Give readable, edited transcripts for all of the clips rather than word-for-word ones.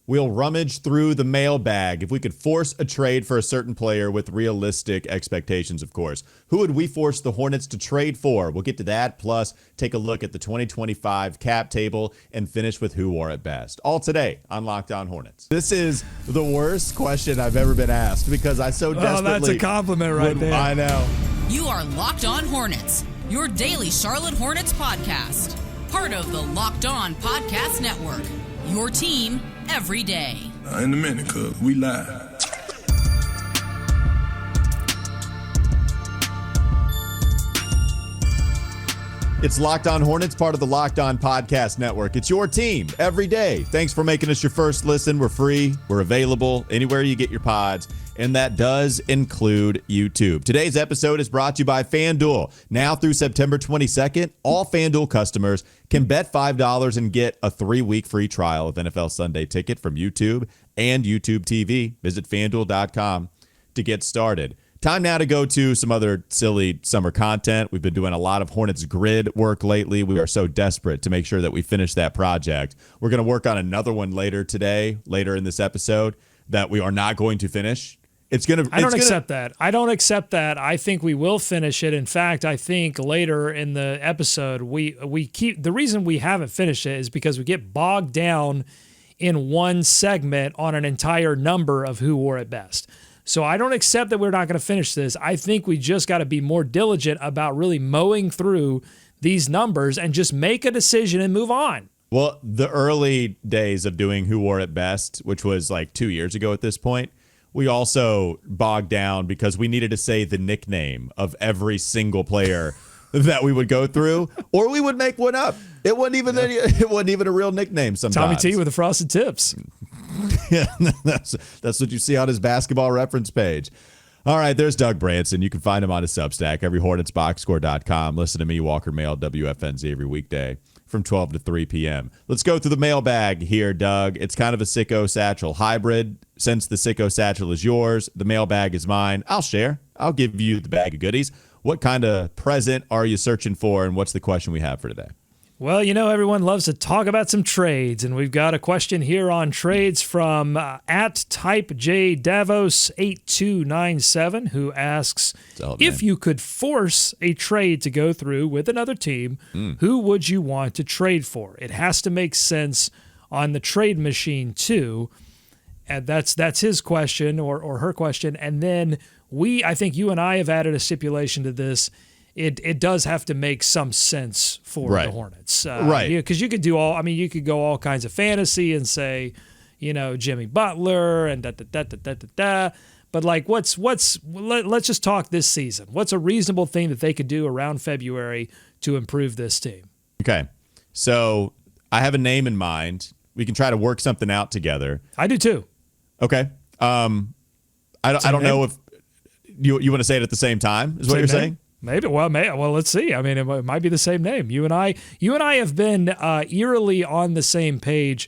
we'll rummage through the mailbag if we could force a trade for a certain player with realistic expectations, of course. Who would we force the Hornets to trade for? We'll get to that, plus take a look at the 2025 cap table and finish with who wore it best. All today on Locked On Hornets. This is the worst question I've ever been asked because I so desperately... Oh, that's a compliment right there. I know. You are Locked On Hornets, your daily Charlotte Hornets podcast. Part of the Locked On Podcast Network, your team every day. In a minute, cuz we live. It's Locked On Hornets, part of the Locked On Podcast Network. It's your team every day. Thanks for making us your first listen. We're free. We're available anywhere you get your pods, and that does include YouTube. Today's episode is brought to you by FanDuel. Now through September 22nd, all FanDuel customers can bet $5 and get a 3-week free trial of NFL Sunday Ticket from YouTube and YouTube TV. Visit FanDuel.com to get started. Time now to go to some other silly summer content. We've been doing a lot of Hornets grid work lately. We are so desperate to make sure that we finish that project. We're going to work on another one later in this episode, that we are not going to finish. I don't accept that. I think we will finish it. In fact, I think later in the episode, we keep the reason we haven't finished it is because we get bogged down in one segment on an entire number of who wore it best. So I don't accept that we're not going to finish this. I think we just got to be more diligent about really mowing through these numbers and just make a decision and move on. Well, the early days of doing who wore it best, which was like 2 years ago at this point, we also bogged down because we needed to say the nickname of every single player that we would go through, or we would make one up. It wasn't even a real nickname sometimes. Tommy T with the frosted tips. Yeah, that's what you see on his basketball reference page. All right, there's Doug Branson. You can find him on his Substack, everyhornetsboxscore.com. Listen to me, Walker Mail, WFNZ, every weekday from 12 to 3 p.m. Let's go through the mailbag here, Doug. It's kind of a Sicko Satchel hybrid. Since the Sicko Satchel is yours, the mailbag is mine. I'll share. I'll give you the bag of goodies. What kind of present are you searching for, and what's the question we have for today? Well, everyone loves to talk about some trades, and we've got a question here on trades from at Type J Davos 8297, who asks, if you could force a trade to go through with another team, who would you want to trade for? It has to make sense on the trade machine too. And that's his question or her question. And then I think you and I have added a stipulation to this. It does have to make some sense for the Hornets. Right. Because you could you could go all kinds of fantasy and say, Jimmy Butler and da-da-da-da-da-da-da. But let's just talk this season. What's a reasonable thing that they could do around February to improve this team? Okay. So I have a name in mind. We can try to work something out together. I do too. Okay. I don't know if you want to say it at the same time, is what you're saying? Maybe. Well, let's see. I mean, it might be the same name. You and I have been eerily on the same page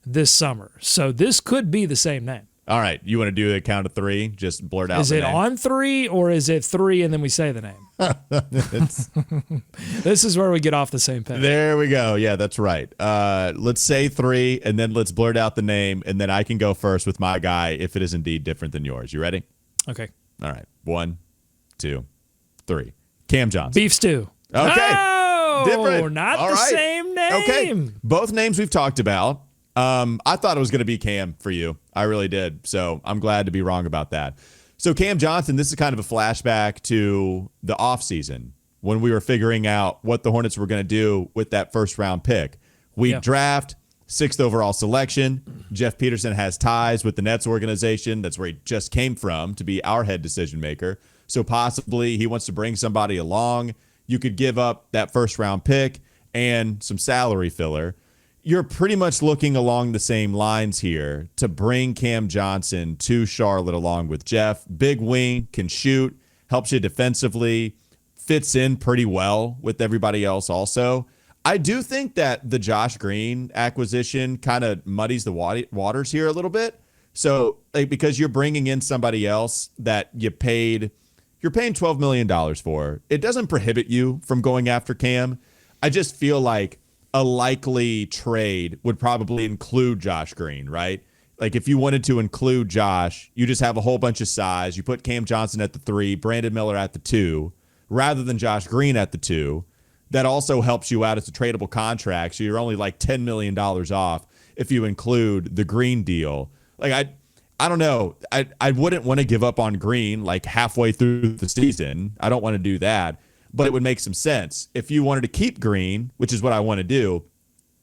this summer, so this could be the same name. All right. You want to do the count of three? Just blurt out. Is it on three or is it three and then we say the name? This is where we get off the same page. There we go. Yeah, that's right. Let's say three, and then let's blurt out the name, and then I can go first with my guy if it is indeed different than yours. You ready? Okay. All right. 1, 2, 3. Cam Johnson. Beef stew. Okay. Oh, different. Not all the right. same name. Okay. Both names we've talked about. I thought it was going to be Cam for you. I really did. So I'm glad to be wrong about that. So Cam Johnson, this is kind of a flashback to the offseason when we were figuring out what the Hornets were going to do with that first round pick. We draft, 6th overall selection. Jeff Peterson has ties with the Nets organization. That's where he just came from to be our head decision maker. So possibly he wants to bring somebody along. You could give up that first round pick and some salary filler. You're pretty much looking along the same lines here to bring Cam Johnson to Charlotte along with Jeff. Big wing, can shoot, helps you defensively, fits in pretty well with everybody else also. I do think that the Josh Green acquisition kind of muddies the waters here a little bit. So because you're bringing in somebody else that you're paying $12 million for, it doesn't prohibit you from going after Cam. I just feel like a likely trade would probably include Josh Green, right? like if you wanted to include Josh, you just have a whole bunch of size. You put Cam Johnson at the 3, Brandon Miller at the 2, rather than Josh Green at the 2. That also helps you out as a tradable contract. So you're only like $10 million off if you include the Green deal. Like I don't know. I wouldn't want to give up on Green like halfway through the season. I don't want to do that, but it would make some sense. If you wanted to keep Green, which is what I want to do,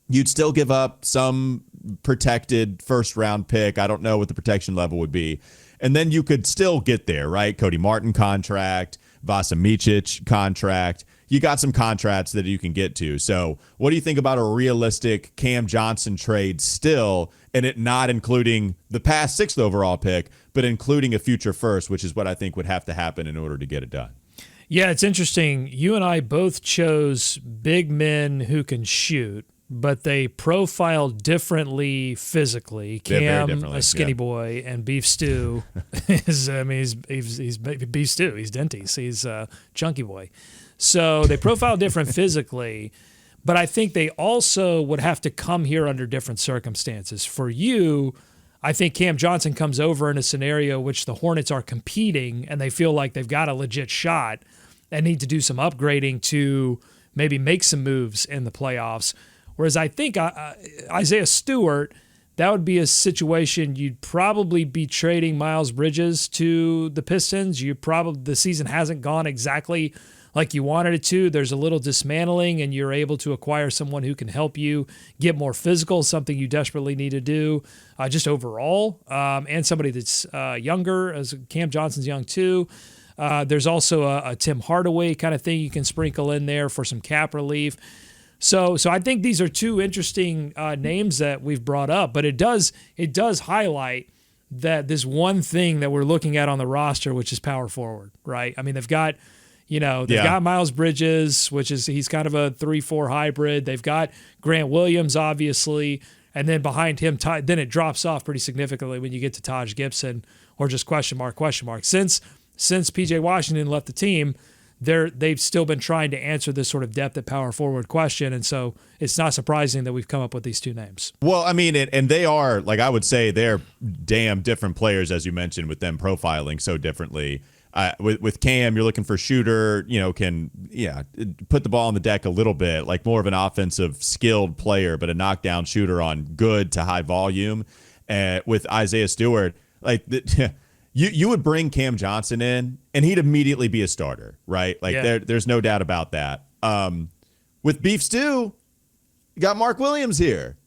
you'd still give up some protected first-round pick. I don't know what the protection level would be. And then you could still get there, right? Cody Martin contract, Vasa Micic contract. You got some contracts that you can get to. So what do you think about a realistic Cam Johnson trade still, and it not including the past 6th overall pick, but including a future first, which is what I think would have to happen in order to get it done? Yeah, it's interesting. You and I both chose big men who can shoot, but they profile differently physically. Cam, a skinny boy, and Beef Stew is, he's Beef Stew. He's Dentis. He's a chunky boy. So they profile different physically, but I think they also would have to come here under different circumstances. For you, I think Cam Johnson comes over in a scenario which the Hornets are competing and they feel like they've got a legit shot and need to do some upgrading to maybe make some moves in the playoffs. Whereas I think Isaiah Stewart, that would be a situation you'd probably be trading Miles Bridges to the Pistons. The season hasn't gone exactly like you wanted it to. There's a little dismantling, and you're able to acquire someone who can help you get more physical, something you desperately need to do just overall, and somebody that's younger, as Cam Johnson's young too. There's also a Tim Hardaway kind of thing you can sprinkle in there for some cap relief. So I think these are two interesting names that we've brought up, but it does highlight that this one thing that we're looking at on the roster, which is power forward, right? I mean, they've got Miles Bridges, he's kind of a 3-4 hybrid. They've got Grant Williams, obviously, and then behind him, then it drops off pretty significantly when you get to Taj Gibson, or just question mark. Since PJ Washington left the team, they've still been trying to answer this sort of depth at power forward question, and so it's not surprising that we've come up with these two names. Well, I mean, and they are, like, I would say they're damn different players, as you mentioned, with them profiling so differently. With Cam, you're looking for a shooter, can put the ball on the deck a little bit, like more of an offensive skilled player, but a knockdown shooter on good to high volume. With Isaiah Stewart, like you would bring Cam Johnson in, and he'd immediately be a starter, right? Like there's no doubt about that. With Beef Stew, you got Mark Williams here,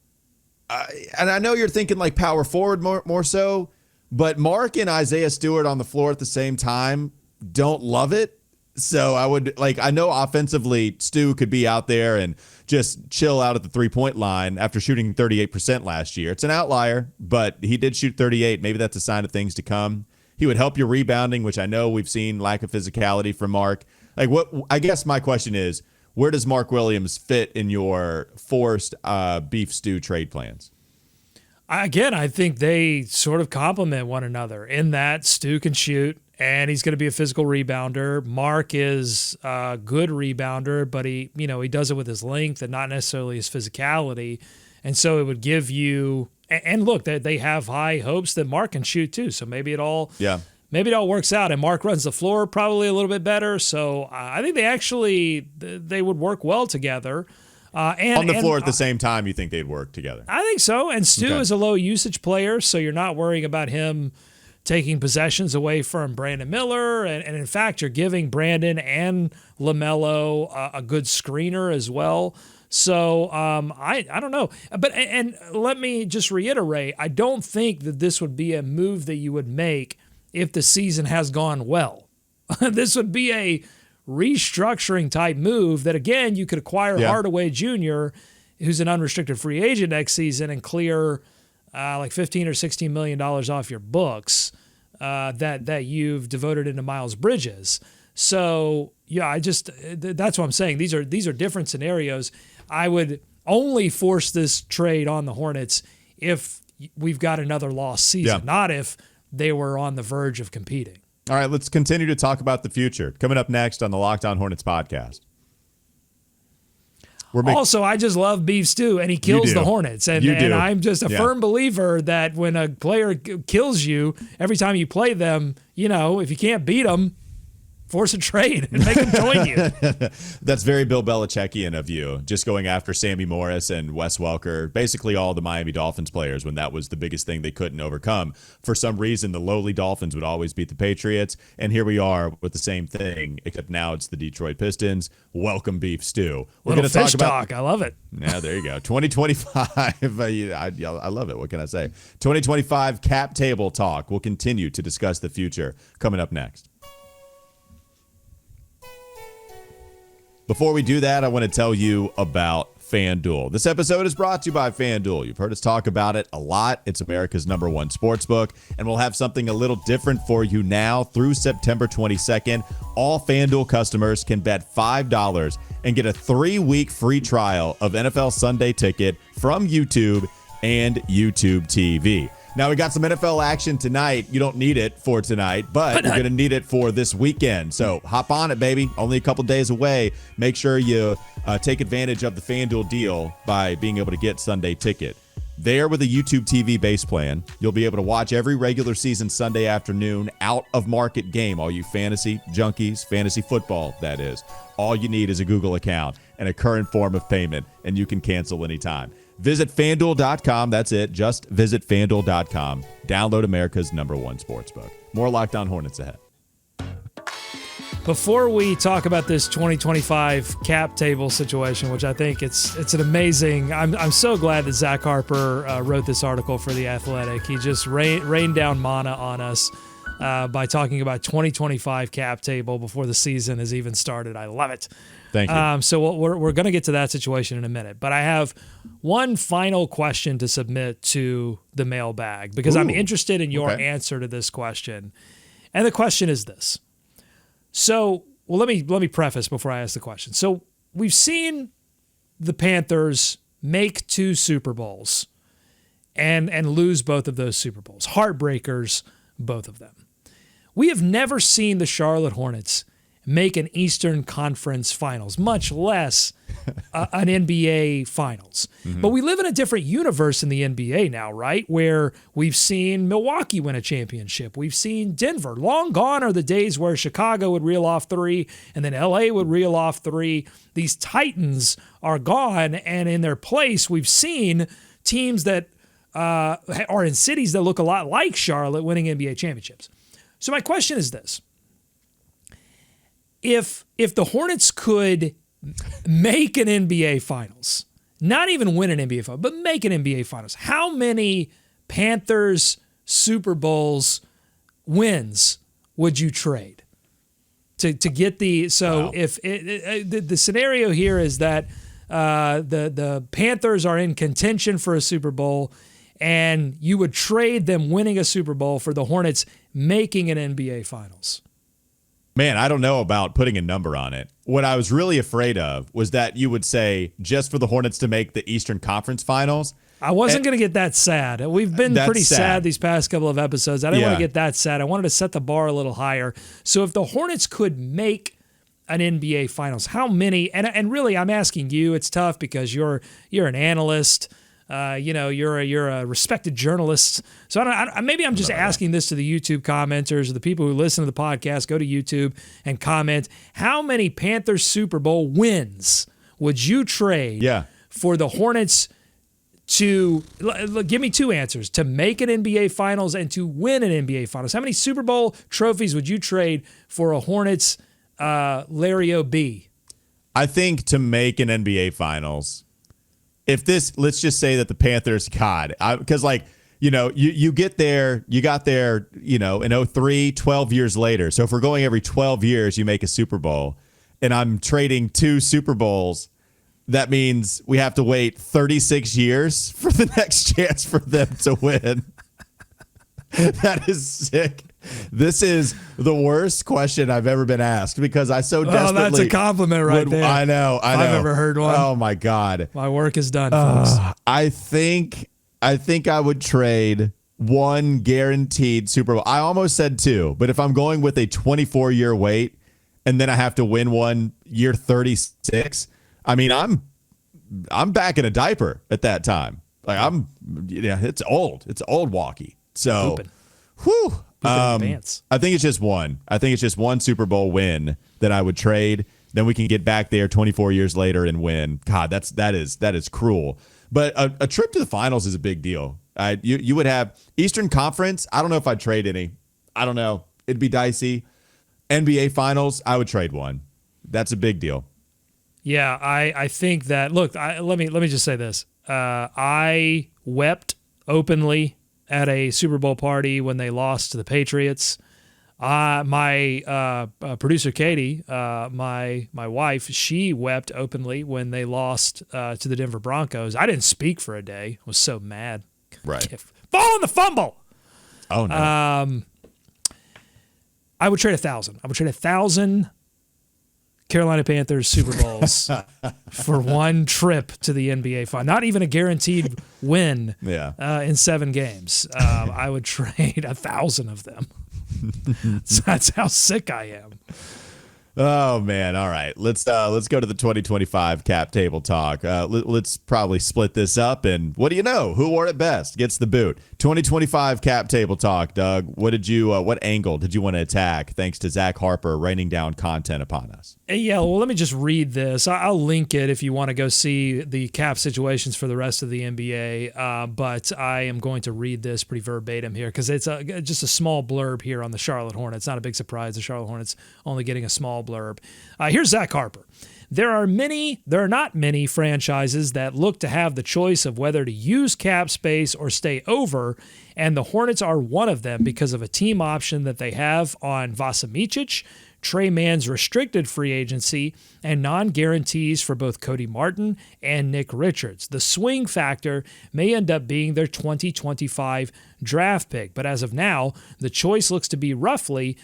and I know you're thinking like power forward more so. But Mark and Isaiah Stewart on the floor at the same time don't love it. So I know offensively Stu could be out there and just chill out at the 3-point line after shooting 38% last year. It's an outlier, but he did shoot 38. Maybe that's a sign of things to come. He would help your rebounding, which I know we've seen lack of physicality from Mark. I guess my question is, where does Mark Williams fit in your forced Beef Stew trade plans? Again, I think they sort of complement one another in that Stu can shoot, and he's going to be a physical rebounder. Mark is a good rebounder, but he does it with his length and not necessarily his physicality. And so it would give you – and look, they have high hopes that Mark can shoot too, so maybe it all works out. And Mark runs the floor probably a little bit better, so I think they would work well together. On the floor at the same time, you think they'd work together? I think so. And Stu is a low usage player, so you're not worrying about him taking possessions away from Brandon Miller. And in fact, you're giving Brandon and LaMelo a good screener as well. So I don't know. But let me just reiterate, I don't think that this would be a move that you would make if the season has gone well. This would be a restructuring type move that, again, you could acquire Hardaway Jr., who's an unrestricted free agent next season, and clear like $15 or $16 million off your books that you've devoted into Miles Bridges. So that's what I'm saying. These are different scenarios. I would only force this trade on the Hornets if we've got another lost season, not if they were on the verge of competing. All right, let's continue to talk about the future. Coming up next on the Locked On Hornets podcast. Also, I just love beef stew, and he kills the Hornets. And I'm just a firm believer that when a player kills you, every time you play them, if you can't beat them, force a trade and make them join you. That's very Bill Belichickian of you, just going after Sammy Morris and Wes Welker, basically all the Miami Dolphins players when that was the biggest thing they couldn't overcome. For some reason, the lowly Dolphins would always beat the Patriots, and here we are with the same thing, except now it's the Detroit Pistons. Welcome beef stew. We're going to talk about. I love it. Yeah, there you go. 2025. I love it. What can I say? 2025 cap table talk. We'll continue to discuss the future coming up next. Before we do that, I want to tell you about FanDuel. This episode is brought to you by FanDuel. You've heard us talk about it a lot. It's America's #1 sportsbook, and we'll have something a little different for you now through September 22nd. All FanDuel customers can bet $5 and get a 3-week free trial of NFL Sunday Ticket from YouTube and YouTube TV. Now, we got some NFL action tonight. You don't need it for tonight, but you're going to need it for this weekend. So hop on it, baby. Only a couple days away. Make sure you take advantage of the FanDuel deal by being able to get Sunday Ticket. There with a YouTube TV base plan, you'll be able to watch every regular season Sunday afternoon out-of-market game. All you fantasy junkies, fantasy football, that is. All you need is a Google account and a current form of payment, and you can cancel anytime. Visit FanDuel.com. That's it. Just visit FanDuel.com. Download America's #1 sportsbook. More Locked On Hornets ahead. Before we talk about this 2025 cap table situation, which I think it's an amazing. I'm so glad that Zach Harper wrote this article for The Athletic. He just rained down mana on us by talking about 2025 cap table before the season has even started. I love it. Thank you. So we're going to get to that situation in a minute, but I have one final question to submit to the mailbag because I'm interested in your answer to this question. And the question is this. So, let me preface before I ask the question. So, we've seen the Panthers make 2 Super Bowls and lose both of those Super Bowls. Heartbreakers, both of them. We have never seen the Charlotte Hornets make an Eastern Conference Finals, much less an NBA Finals. Mm-hmm. But we live in a different universe in the NBA now, right? Where we've seen Milwaukee win a championship. We've seen Denver. Long gone are the days where Chicago would reel off 3 and then LA would reel off 3. These Titans are gone, and in their place, we've seen teams that are in cities that look a lot like Charlotte winning NBA championships. So my question is this. If the Hornets could make an NBA Finals, not even win an NBA Finals, but make an NBA Finals, how many Panthers Super Bowls wins would you trade to get the? So wow. If the scenario here is that the Panthers are in contention for a Super Bowl, and you would trade them winning a Super Bowl for the Hornets making an NBA Finals. Man, I don't know about putting a number on it. What I was really afraid of was that you would say just for the Hornets to make the Eastern Conference Finals. I wasn't going to get that sad. We've been pretty sad these past couple of episodes. I didn't want to get that sad. I wanted to set the bar a little higher. So if the Hornets could make an NBA Finals, how many? And really, I'm asking you. It's tough because you're an analyst. You're a respected journalist. So maybe I'm just asking this to the YouTube commenters or the people who listen to the podcast. Go to YouTube and comment. How many Panthers Super Bowl wins would you trade for the Hornets to give me 2 answers, to make an NBA Finals and to win an NBA Finals? How many Super Bowl trophies would you trade for a Hornets Larry O.B.? I think to make an NBA Finals, let's just say that the Panthers, because you got there, in 03, 12 years later. So if we're going every 12 years, you make a Super Bowl, and I'm trading 2 Super Bowls, that means we have to wait 36 years for the next chance for them to win. That is sick. This is the worst question I've ever been asked because I so desperately. Oh, that's a compliment right there. I know. I've never heard one. Oh my God. My work is done, folks. I think I would trade 1 guaranteed Super Bowl. I almost said 2, but if I'm going with a 24-year wait and then I have to win one year 36, I mean, I'm back in a diaper at that time. Like it's old. It's old walkie. So, whew. I think it's just one. I think it's just one Super Bowl win that I would trade. Then we can get back there 24 years later and win. God, that is cruel. But a trip to the finals is a big deal. You would have Eastern Conference. I don't know if I'd trade any. I don't know. It'd be dicey. NBA Finals, I would trade one. That's a big deal. Yeah, I think that. Look, let me just say this. I wept openly at a Super Bowl party when they lost to the Patriots. My producer Katie, my wife, she wept openly when they lost to the Denver Broncos. I didn't speak for a day. I was so mad. Right. Fall on the fumble. Oh no. I would trade 1,000. I would trade 1,000 Carolina Panthers Super Bowls for one trip to the NBA final. Not even a guaranteed win in 7 games. I would trade 1,000 of them. That's how sick I am. Oh man! All right, let's go to the 2025 cap table talk. Let's probably split this up, and what do you know? Who wore it best gets the boot. 2025 cap table talk. Doug, what angle did you want to attack? Thanks to Zach Harper raining down content upon us. Yeah, well, let me just read this. I'll link it if you want to go see the cap situations for the rest of the NBA. But I am going to read this pretty verbatim here because it's just a small blurb here on the Charlotte Hornets. Not a big surprise. The Charlotte Hornets only getting a small blurb. Here's Zach Harper. There are not many franchises that look to have the choice of whether to use cap space or stay over, and the Hornets are one of them because of a team option that they have on Vasiljevic, Trey Mann's restricted free agency, and non-guarantees for both Cody Martin and Nick Richards. The swing factor may end up being their 2025 draft pick, but as of now, the choice looks to be roughly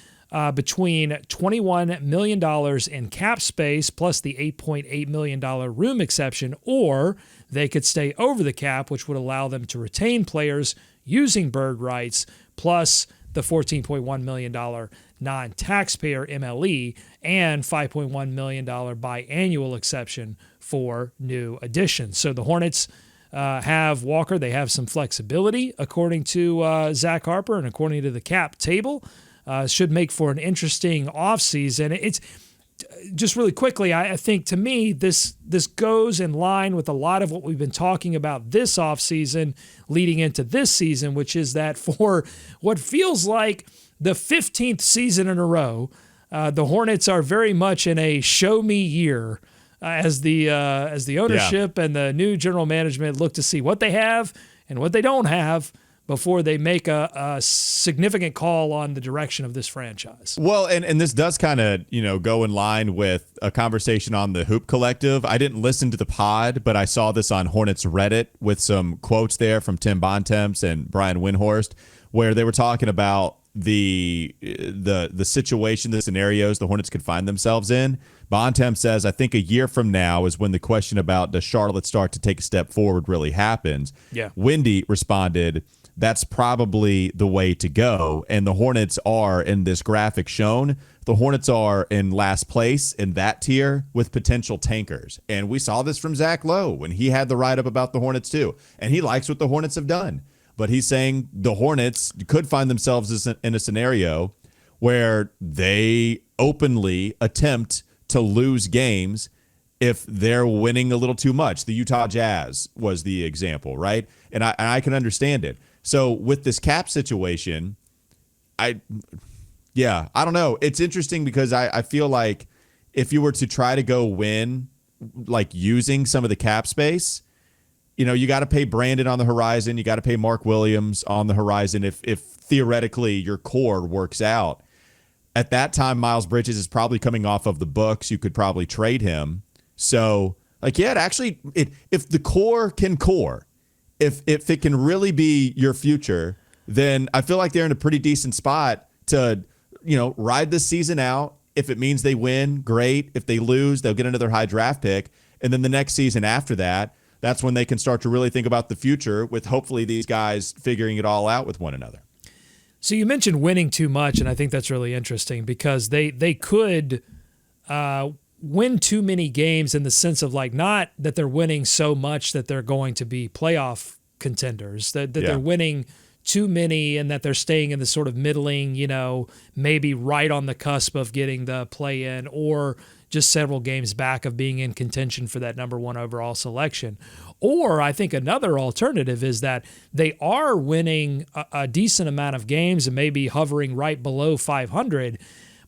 between $21 million in cap space plus the $8.8 million room exception, or they could stay over the cap, which would allow them to retain players using bird rights, plus the $14.1 million non-taxpayer MLE and $5.1 million biannual exception for new additions. So the Hornets have Walker. They have some flexibility, according to Zach Harper and according to the cap table. Should make for an interesting offseason. It's just really quickly, I think to me, this goes in line with a lot of what we've been talking about this offseason leading into this season, which is that for what feels like the 15th season in a row, the Hornets are very much in a show me year as the ownership and the new general management look to see what they have and what they don't have before they make a significant call on the direction of this franchise. Well, and this does kind of, go in line with a conversation on the Hoop Collective. I didn't listen to the pod, but I saw this on Hornets Reddit with some quotes there from Tim Bontemps and Brian Windhorst, where they were talking about the situation, the scenarios the Hornets could find themselves in. Bontemps says, I think a year from now is when the question about does Charlotte start to take a step forward really happens. Yeah. Windy responded, that's probably the way to go. And the Hornets are, in this graphic shown, the Hornets are in last place in that tier with potential tankers. And we saw this from Zach Lowe when he had the write-up about the Hornets too. And he likes what the Hornets have done. But he's saying the Hornets could find themselves in a scenario where they openly attempt to lose games if they're winning a little too much. The Utah Jazz was the example, right? And I can understand it. So with this cap situation, I don't know. It's interesting because I feel like if you were to try to go win, like using some of the cap space, you got to pay Brandon on the horizon. You got to pay Mark Williams on the horizon. If theoretically your core works out, at that time, Miles Bridges is probably coming off of the books. You could probably trade him. So if the core can core, if it can really be your future, then I feel like they're in a pretty decent spot to, ride this season out. If it means they win, great. If they lose, they'll get another high draft pick. And then the next season after that, that's when they can start to really think about the future with hopefully these guys figuring it all out with one another. So you mentioned winning too much, and I think that's really interesting because they could win too many games in the sense of like not that they're winning so much that they're going to be playoff contenders, that they're winning too many and that they're staying in the sort of middling, maybe right on the cusp of getting the play in or just several games back of being in contention for that number 1 overall selection. Or I think another alternative is that they are winning a decent amount of games and maybe hovering right below 500,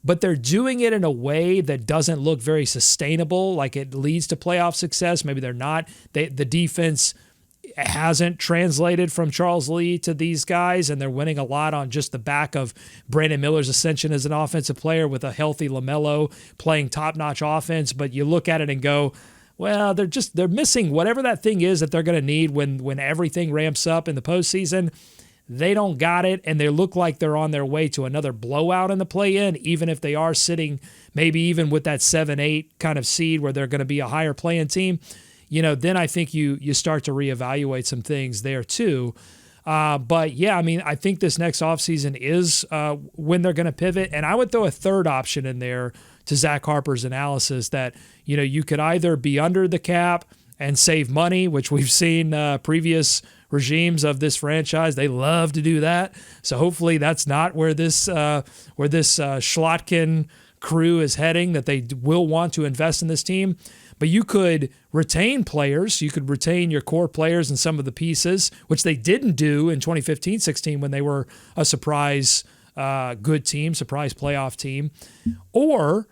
but they're doing it in a way that doesn't look very sustainable, like it leads to playoff success. Maybe they're not. The defense hasn't translated from Charles Lee to these guys, and they're winning a lot on just the back of Brandon Miller's ascension as an offensive player with a healthy LaMelo playing top-notch offense. But you look at it and go, well, they're missing whatever that thing is that they're going to need when everything ramps up in the postseason. They don't got it, and they look like they're on their way to another blowout in the play-in, even if they are sitting maybe even with that 7-8 kind of seed where they're going to be a higher play-in team. Then I think you start to reevaluate some things there too. But yeah, I mean, I think this next offseason is when they're going to pivot. And I would throw a third option in there to Zach Harper's analysis that, you could either be under the cap and save money, which we've seen previous regimes of this franchise. They love to do that. So hopefully that's not where this Schlotkin crew is heading, that they will want to invest in this team. But you could retain players. You could retain your core players and some of the pieces, which they didn't do in 2015-16 when they were a surprise good team, surprise playoff team. Or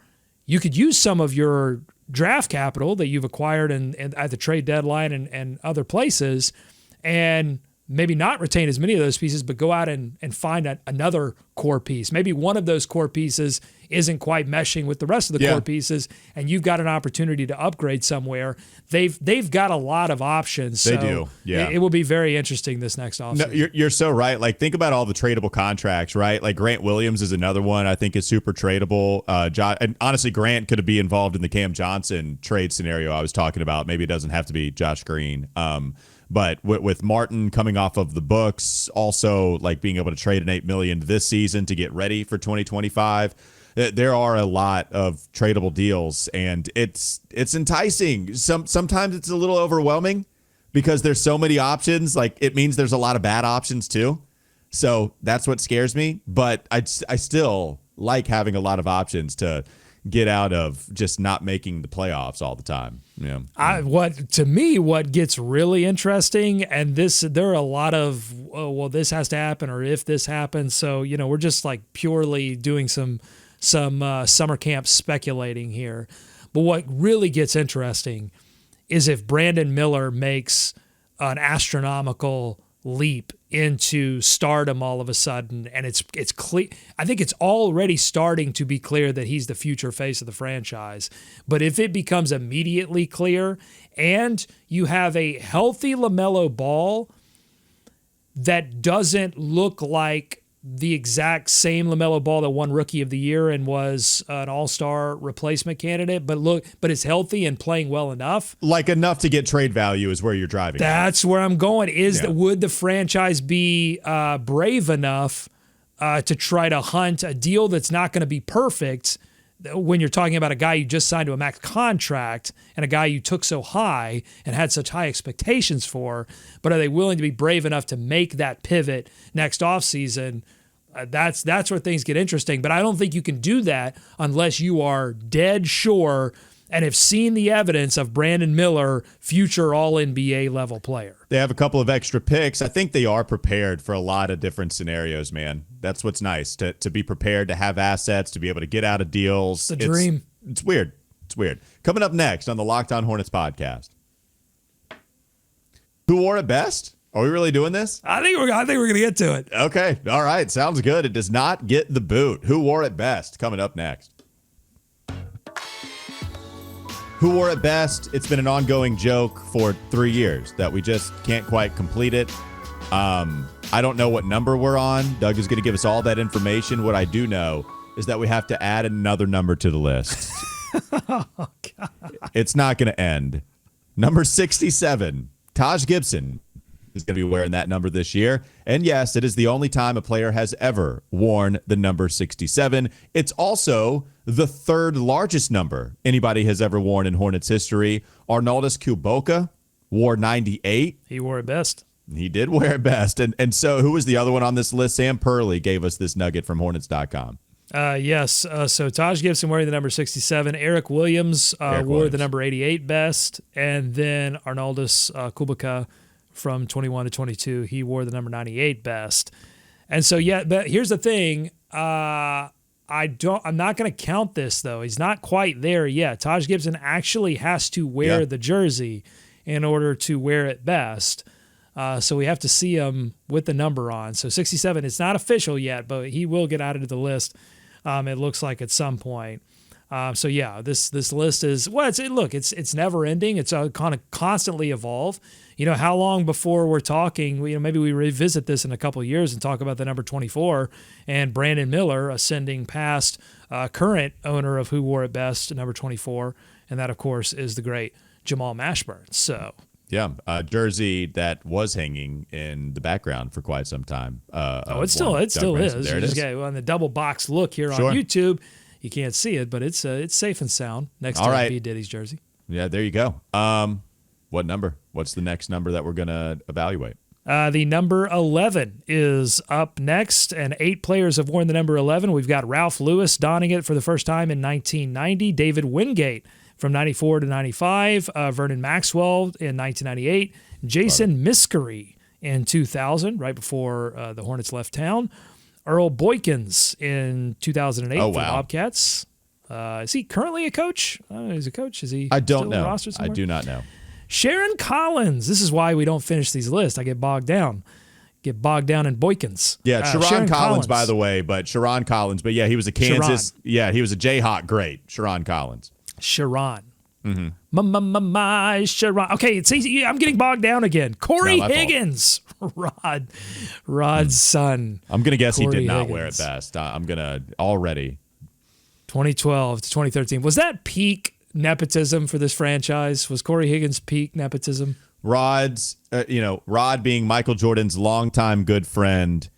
you could use some of your draft capital that you've acquired at the trade deadline and other places and maybe not retain as many of those pieces, but go out and find another core piece. Maybe one of those core pieces isn't quite meshing with the rest of the core pieces, and you've got an opportunity to upgrade somewhere. They've got a lot of options. They do, yeah. It will be very interesting this next offseason. No, you're so right. Like, think about all the tradable contracts, right? Like, Grant Williams is another one I think is super tradable. And honestly, Grant could be involved in the Cam Johnson trade scenario I was talking about. Maybe it doesn't have to be Josh Green. But with Martin coming off of the books, also like being able to trade an $8 million this season to get ready for 2025, there are a lot of tradable deals, and it's enticing. Sometimes it's a little overwhelming because there's so many options. Like, it means there's a lot of bad options too. So that's what scares me. But I still like having a lot of options to get out of just not making the playoffs all the time. Yeah. What gets really interesting, and there are a lot of, this has to happen, or if this happens. So, we're just like purely doing some summer camp speculating here. But what really gets interesting is if Brandon Miller makes an astronomical leap into stardom all of a sudden, and it's clear. I think it's already starting to be clear that he's the future face of the franchise. But if it becomes immediately clear, and you have a healthy LaMelo Ball that doesn't look like the exact same LaMelo Ball that won Rookie of the Year and was an all-star replacement candidate, but is healthy and playing well enough. Like enough to get trade value is where you're driving. That's where I'm going. Would the franchise be brave enough to try to hunt a deal that's not going to be perfect when you're talking about a guy you just signed to a max contract and a guy you took so high and had such high expectations for, but are they willing to be brave enough to make that pivot next offseason? That's where things get interesting. But I don't think you can do that unless you are dead sure and have seen the evidence of Brandon Miller, future All-NBA level player. They have a couple of extra picks. I think they are prepared for a lot of different scenarios, man. That's what's nice, to be prepared, to have assets, to be able to get out of deals. It's a dream. It's weird. It's weird. Coming up next on the Locked On Hornets podcast. Who wore it best? Are we really doing this? I think we're going to get to it. Okay. All right. Sounds good. It does not get the boot. Who wore it best? Coming up next. Who wore it best? It's been an ongoing joke for 3 years that we just can't quite complete it. I don't know what number we're on. Doug is going to give us all that information. What I do know is that we have to add another number to the list. Oh, God. It's not going to end. Number 67, Taj Gibson, is going to be wearing that number this year. And yes, it is the only time a player has ever worn the number 67. It's also the third largest number anybody has ever worn in Hornets history. Arnaldus Kuboka wore 98. He wore it best. He did wear it best. And so who was the other one on this list? Sam Purley gave us this nugget from Hornets.com. Yes. So Taj Gibson wearing the number 67. Eric Williams wore the number 88 best. And then Arnaldus Kuboka from 21 to 22, he wore the number 98 best. And so, yeah, but here's the thing. I'm not going to count this, though. He's not quite there yet. Taj Gibson actually has to wear the jersey in order to wear it best. So we have to see him with the number on. So 67, it's not official yet, but he will get added to the list. It looks like at some point. So yeah, this list is it's never ending. It's kind of constantly evolve. How long before we're talking? Maybe we revisit this in a couple of years and talk about the number 24 and Brandon Miller ascending past current owner of who wore it best, number 24, and that of course is the great Jamal Mashburn. So. Yeah, a jersey that was hanging in the background for quite some time. It still is. There it is. On the double box look here on YouTube, you can't see it, but it's safe and sound next to B. Diddy's jersey. Yeah, there you go. What number? What's the next number that we're going to evaluate? The number 11 is up next, and 8 players have worn the number 11. We've got Ralph Lewis donning it for the first time in 1990, David Wingate from 94 to 95, Vernon Maxwell in 1998, Jason Miskery in 2000, right before the Hornets left town, Earl Boykins in 2008 for the Bobcats. Is he currently a coach? He's a coach. Is he? I don't still know. On the roster somewhere? I do not know. Sharon Collins. This is why we don't finish these lists. I get bogged down. In Boykins. Yeah, Sharon Collins, by the way, Sharon Collins. But yeah, he was a Kansas. Sharon. Yeah, he was a Jayhawk great. Sharon Collins. Sharon. Mm-hmm. Sharon. Okay, I'm getting bogged down again. Corey Higgins. Rod's son. I'm going to guess Corey he did not Higgins. wear it best. I'm going to already. 2012 to 2013. Was that peak nepotism for this franchise? Was Corey Higgins peak nepotism? Rod being Michael Jordan's longtime good friend,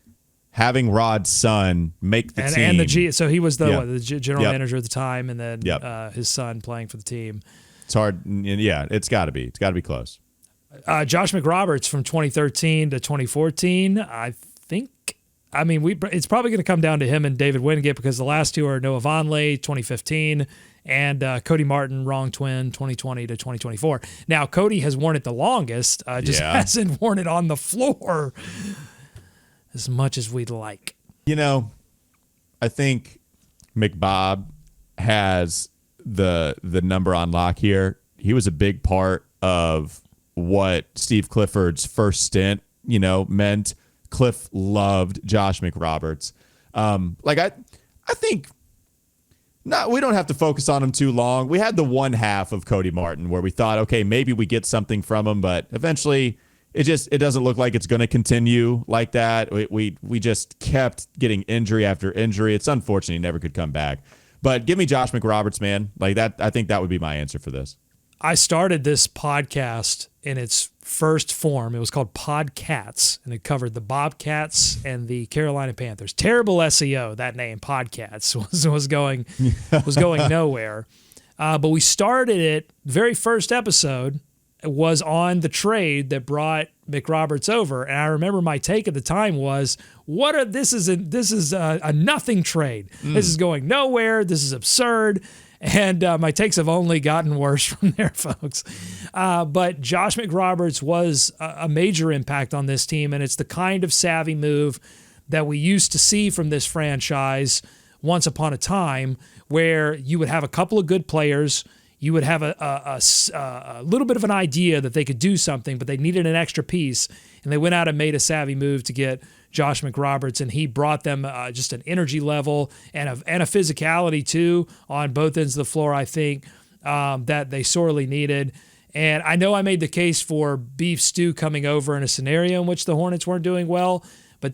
having Rod's son make the team. And so he was the general manager at the time, and then his son playing for the team. It's hard. Yeah, it's got to be. It's got to be close. Josh McRoberts from 2013 to 2014. It's probably going to come down to him and David Wingate because the last two are Noah Vonleh, 2015, and Cody Martin, wrong twin, 2020 to 2024. Now, Cody has worn it the longest, hasn't worn it on the floor as much as we'd like. I think McBob has the number on lock here. He was a big part of what Steve Clifford's first stint, meant. Cliff loved Josh McRoberts. I think we don't have to focus on him too long. We had the one half of Cody Martin where we thought, okay, maybe we get something from him, but eventually it doesn't look like it's going to continue like that. We just kept getting injury after injury. It's unfortunate he never could come back. But give me Josh McRoberts, man. Like that, I think that would be my answer for this. I started this podcast in its first form. It was called Podcats, and it covered the Bobcats and the Carolina Panthers. Terrible SEO, that name, Podcats, was going nowhere. But we started it, very first episode was on the trade that brought McRoberts over. And I remember my take at the time was, this is a nothing trade. This is going nowhere. This is absurd. And my takes have only gotten worse from there, folks. But Josh McRoberts was a major impact on this team, and it's the kind of savvy move that we used to see from this franchise once upon a time, where you would have a couple of good players, you would have a little bit of an idea that they could do something, but they needed an extra piece, and they went out and made a savvy move to get Josh McRoberts, and he brought them just an energy level and a physicality too on both ends of the floor, I think, that they sorely needed. And I know I made the case for Beef Stew coming over in a scenario in which the Hornets weren't doing well, But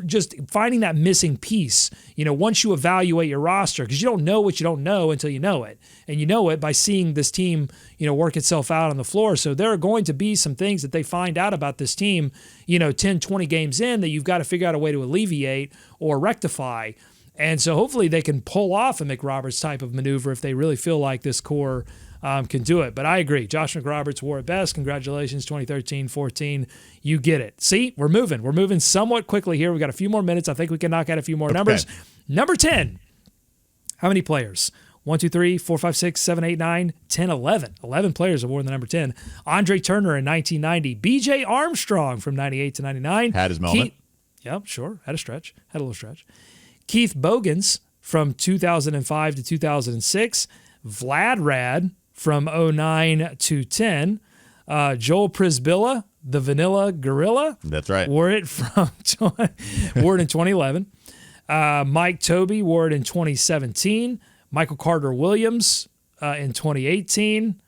just finding that missing piece, once you evaluate your roster, because you don't know what you don't know until you know it. And you know it by seeing this team, work itself out on the floor. So there are going to be some things that they find out about this team, 10, 20 games in that you've got to figure out a way to alleviate or rectify. And so hopefully they can pull off a McRoberts type of maneuver if they really feel like this core can do it. But I agree. Josh McRoberts wore it best. Congratulations, 2013-14. You get it. See, we're moving. We're moving somewhat quickly here. We've got a few more minutes. I think we can knock out a few more numbers. Number 10. How many players? 1, 2, 3, 4, 5, 6, 7, 8, 9, 10, 11. 11 players have worn the number 10. Andre Turner in 1990. B.J. Armstrong from 98 to 99. Had his moment. Yep, sure. Had a little stretch. Keith Bogans from 2005 to 2006. Vlad Rad from 09 to 10. Joel Prisbilla, the Vanilla Gorilla. That's right. Wore it in 2011. Mike Tobey wore it in 2017. Michael Carter Williams in 2018.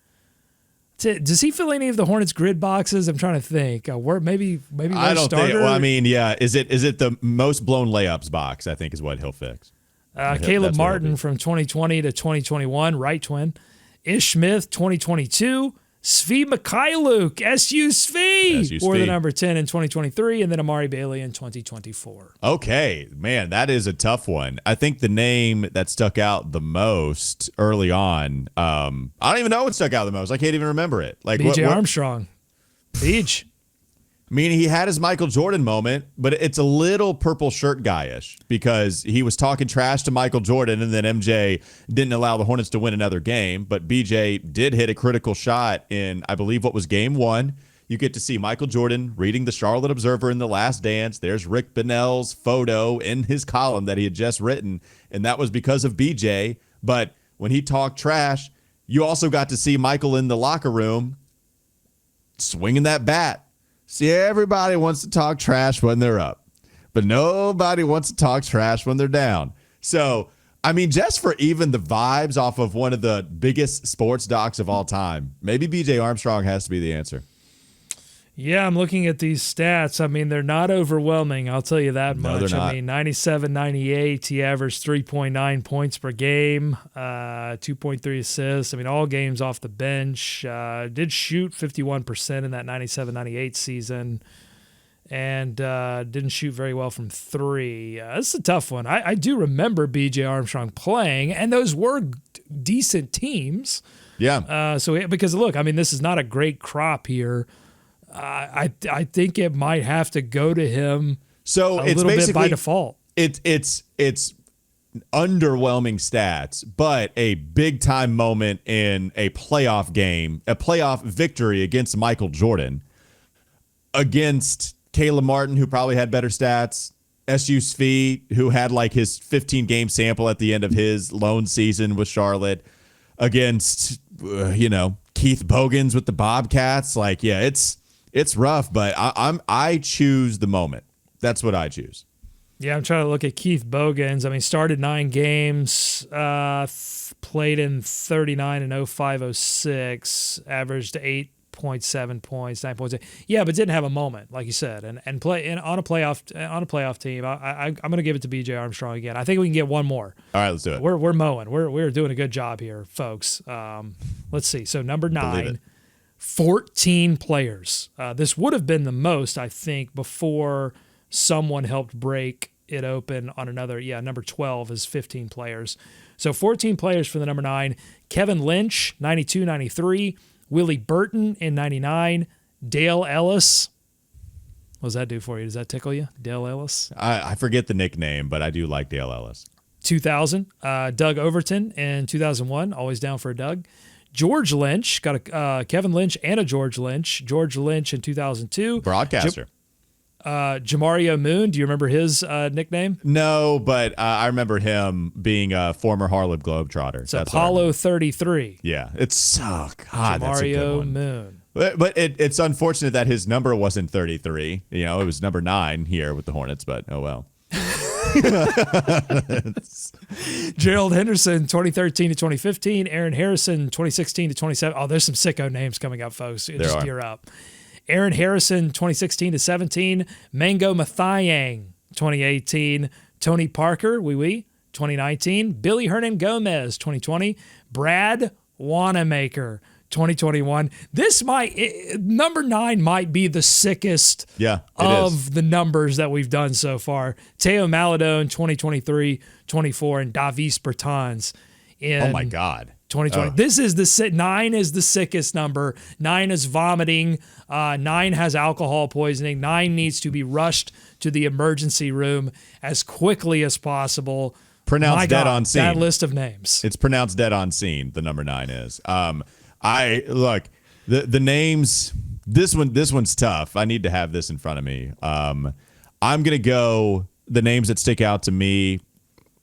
Does he fill any of the Hornets grid boxes? I'm trying to think. Maybe I don't starter? think. Well, I mean, yeah. Is it the most blown layups box? I think is what he'll fix. Caleb Martin from 2020 to 2021, right twin. Ish Smith 2022. Svi Mikhailuk, SU Svi, wore the number 10 in 2023, and then Amari Bailey in 2024. Okay, man, that is a tough one. I think the name that stuck out the most early on, I don't even know what stuck out the most. I can't even remember it. Like B.J. Armstrong. Beach. I mean, he had his Michael Jordan moment, but it's a little purple shirt guy-ish because he was talking trash to Michael Jordan, and then MJ didn't allow the Hornets to win another game. But BJ did hit a critical shot in, I believe, what was game 1. You get to see Michael Jordan reading the Charlotte Observer in The Last Dance. There's Rick Bonnell's photo in his column that he had just written, and that was because of BJ. But when he talked trash, you also got to see Michael in the locker room swinging that bat. See, everybody wants to talk trash when they're up, but nobody wants to talk trash when they're down. So, I mean, just for even the vibes off of one of the biggest sports docs of all time, maybe B.J. Armstrong has to be the answer. Yeah, I'm looking at these stats. I mean, they're not overwhelming. I'll tell you that much. They're not. I mean, 97, 98, he averaged 3.9 points per game, 2.3 assists. I mean, all games off the bench. Did shoot 51% in that 97, 98 season, and didn't shoot very well from 3. This is a tough one. I do remember B.J. Armstrong playing, and those were decent teams. Yeah. Because, look, I mean, this is not a great crop here. I think it might have to go to him. So it's little bit by default. It's underwhelming stats, but a big time moment in a playoff game, a playoff victory against Michael Jordan, against Caleb Martin, who probably had better stats. SU Svi, who had like his 15 game sample at the end of his lone season with Charlotte, against Keith Bogans with the Bobcats. Like, yeah, it's rough, but I choose the moment. That's what I choose. Yeah, I'm trying to look at Keith Bogans. I mean, started 9 games, played in 39 and 05-06, averaged 8.7 points, 9.8. Yeah, but didn't have a moment, like you said, and play on a playoff team. I'm going to give it to B.J. Armstrong again. I think we can get one more. All right, let's do it. We're mowing. We're doing a good job here, folks. Let's see. So number 9. 14 players. This would have been the most, I think, before someone helped break it open on another. Yeah, number 12 is 15 players. So 14 players for the number 9. Kevin Lynch, 92, 93. Willie Burton in 99. Dale Ellis. What does that do for you? Does that tickle you? Dale Ellis? I forget the nickname, but I do like Dale Ellis. 2000. Doug Overton in 2001. Always down for a Doug. George Lynch, got a Kevin Lynch and a George Lynch. George Lynch in 2002. Broadcaster. Jamario Moon, do you remember his nickname? No, but I remember him being a former Harlem Globetrotter. It's Apollo 33. Yeah, it's so God. That's a good one. Moon. But it's unfortunate that his number wasn't 33. It was number 9 here with the Hornets, but oh well. Gerald Henderson, 2013 to 2015. Aaron Harrison, 2016 to 2017. Oh, there's some sicko names coming up, folks. Just gear up. Aaron Harrison, 2016 to 17. Mango Mathiang, 2018. Tony Parker, 2019. Billy Hernan Gomez, 2020. Brad Wanamaker, 2021. Number 9 might be the sickest of the numbers that we've done so far. Teo Maladone, 2023, 24, and Davis Bertans in oh my God. 2020. This is 9 is the sickest number. 9 is vomiting. 9 has alcohol poisoning. 9 needs to be rushed to the emergency room as quickly as possible. Pronounced dead on scene. That list of names. It's pronounced dead on scene. The number 9 is. The names. This one's tough. I need to have this in front of me. I'm gonna go the names that stick out to me.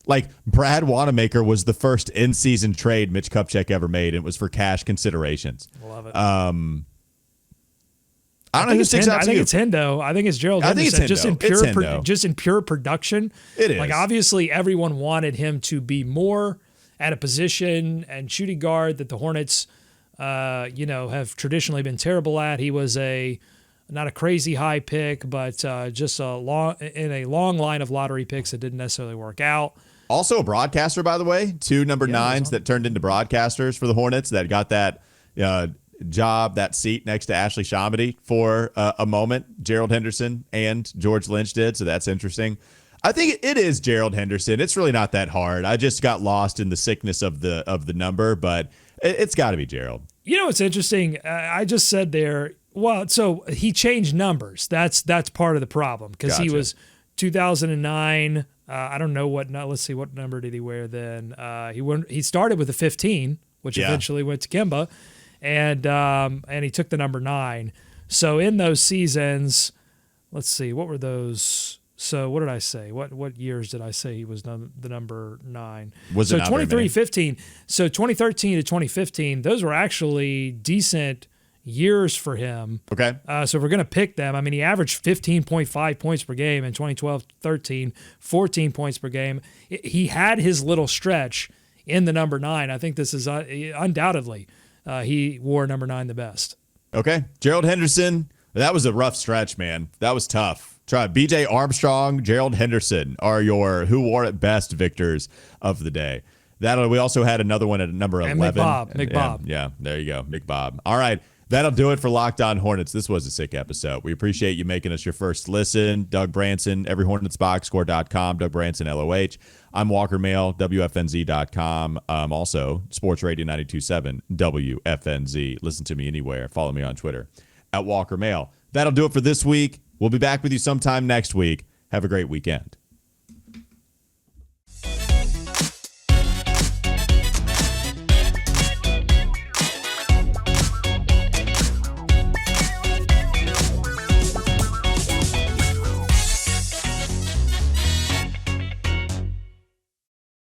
Like Brad Wanamaker was the first in-season trade Mitch Kupchak ever made, and it was for cash considerations. Love it. I don't know who sticks out to you. I think it's Hendo. I think it's Gerald Henderson. Just in pure production. It is. Like obviously everyone wanted him to be more at a position and shooting guard that the Hornets, have traditionally been terrible at. He was not a crazy high pick, but just in a long line of lottery picks that didn't necessarily work out. Also a broadcaster, by the way. 2 number 9s that turned into broadcasters for the Hornets that got that job, that seat next to Ashley Shamity for a moment. Gerald Henderson and George Lynch did, so that's interesting. I think it is Gerald Henderson. It's really not that hard. I just got lost in the sickness of the number, but it's got to be Gerald. You know what's interesting? I just said there. Well, so he changed numbers. That's part of the problem because he was 2009. I don't know what. Let's see, what number did he wear then? He started with a 15, which eventually went to Kemba, and he took the number 9. So in those seasons, let's see, what were those? So what did I say? What years did I say he was the number 9? So 23-15. So 2013 to 2015, those were actually decent years for him. Okay. So if we're going to pick them, I mean, he averaged 15.5 points per game in 2012-13, 14 points per game. He had his little stretch in the number 9. I think this is undoubtedly he wore number 9 the best. Okay. Gerald Henderson, that was a rough stretch, man. That was tough. Try BJ Armstrong, Gerald Henderson are your who wore it best victors of the day. We also had another one at number 11. And McBob. Yeah, there you go, McBob. All right. That'll do it for Locked On Hornets. This was a sick episode. We appreciate you making us your first listen. Doug Branson, everyhornetsboxscore.com, Doug Branson, LOH. I'm Walker Mail, WFNZ.com. Also, Sports Radio 92.7, WFNZ. Listen to me anywhere. Follow me on Twitter, @Walker Mail. That'll do it for this week. We'll be back with you sometime next week. Have a great weekend.